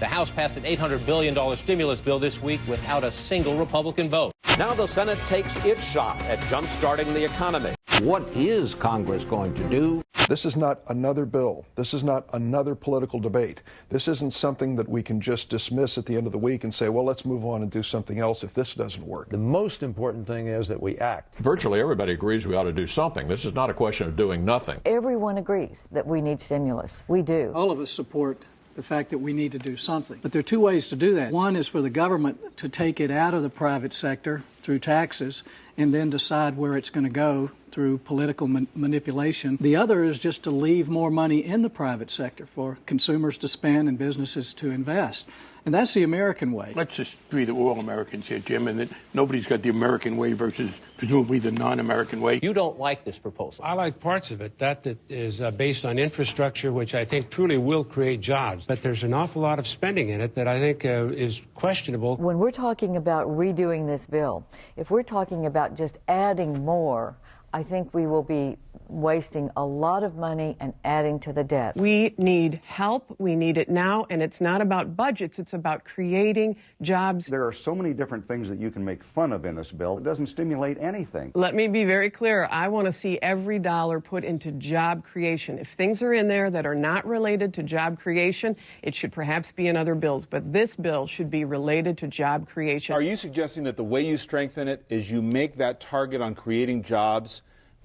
The House passed an $800 billion stimulus bill this week without a single Republican vote. Now the Senate takes its shot at jump-starting the economy. What is Congress going to do? This is not another bill. This is not another political debate. This isn't something that we can just dismiss at the end of the week and say, well, let's move on and do something else if this doesn't work. The most important thing is that we act. Virtually everybody agrees we ought to do something. This is not a question of doing nothing. Everyone agrees that we need stimulus. We do. All of us support the fact that we need to do something. But there are two ways to do that. One is for the government to take it out of the private sector through taxes and then decide where it's going to go through political manipulation. The other is just to leave more money in the private sector for consumers to spend and businesses to invest. And that's the American way. Let's just agree that we're all Americans here, Jim, and that nobody's got the American way versus presumably the non-American way. You don't like this proposal. I like parts of it. That is based on infrastructure, which I think truly will create jobs. But there's an awful lot of spending in it that I think is questionable. When we're talking about redoing this bill, if we're talking about just adding more, I think we will be wasting a lot of money and adding to the debt. We need help. We need it now. And it's not about budgets. It's about creating jobs. There are so many different things that you can make fun of in this bill. It doesn't stimulate anything. Let me be very clear. I want to see every dollar put into job creation. If things are in there that are not related to job creation, it should perhaps be in other bills. But this bill should be related to job creation. Are you suggesting that the way you strengthen it is you make that target on creating jobs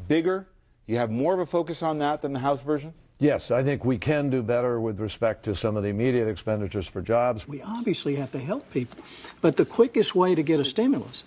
bigger? You have more of a focus on that than the House version? Yes, I think we can do better with respect to some of the immediate expenditures for jobs. We obviously have to help people. But the quickest way to get a stimulus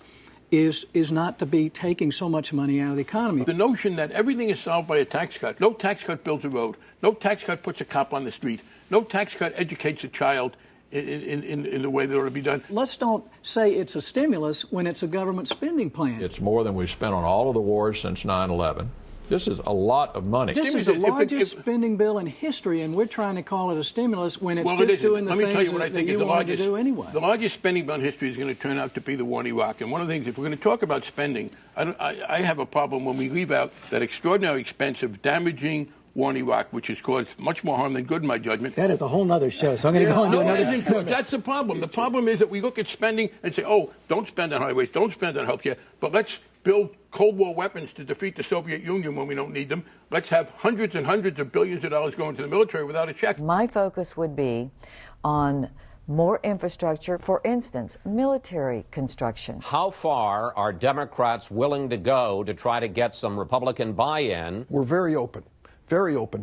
is not to be taking so much money out of the economy. The notion that everything is solved by a tax cut. No tax cut builds a road. No tax cut puts a cop on the street. No tax cut educates a child in the way that ought to be done. Let's don't say it's a stimulus when it's a government spending plan. It's more than we've spent on all of the wars since 9/11. This is a lot of money. This is the largest spending bill in history, and we're trying to call it a stimulus when it's just doing the things that you wanted to do anyway. The largest spending bill in history is going to turn out to be the war in Iraq. And one of the things, if we're going to talk about spending, I have a problem when we leave out that extraordinary expensive, damaging war in Iraq, which has caused much more harm than good, in my judgment. That is a whole other show, so I'm going to go into another. That's the problem. The problem is that we look at spending and say, oh, don't spend on highways, don't spend on health care, but let's build Cold War weapons to defeat the Soviet Union when we don't need them. Let's have hundreds and hundreds of billions of dollars going to the military without a check. My focus would be on more infrastructure, for instance, military construction. How far are Democrats willing to go to try to get some Republican buy-in? We're very open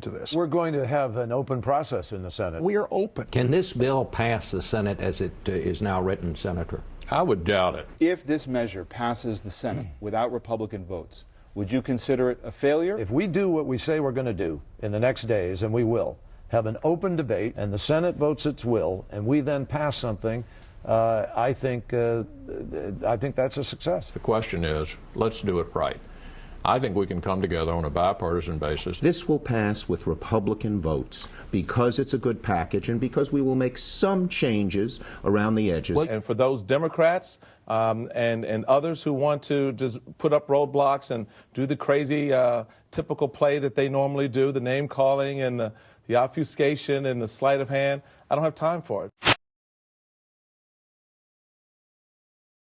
to this. We're going to have an open process in the Senate. We are open. Can this bill pass the Senate as it is now written, Senator? I would doubt it. If this measure passes the Senate without Republican votes, would you consider it a failure? If we do what we say we're going to do in the next days, and we will, have an open debate, and the Senate votes its will, and we then pass something, I think that's a success. The question is, let's do it right. I think we can come together on a bipartisan basis. This will pass with Republican votes because it's a good package and because we will make some changes around the edges. And for those Democrats and others who want to just put up roadblocks and do the crazy typical play that they normally do, the name calling and the obfuscation and the sleight of hand, I don't have time for it.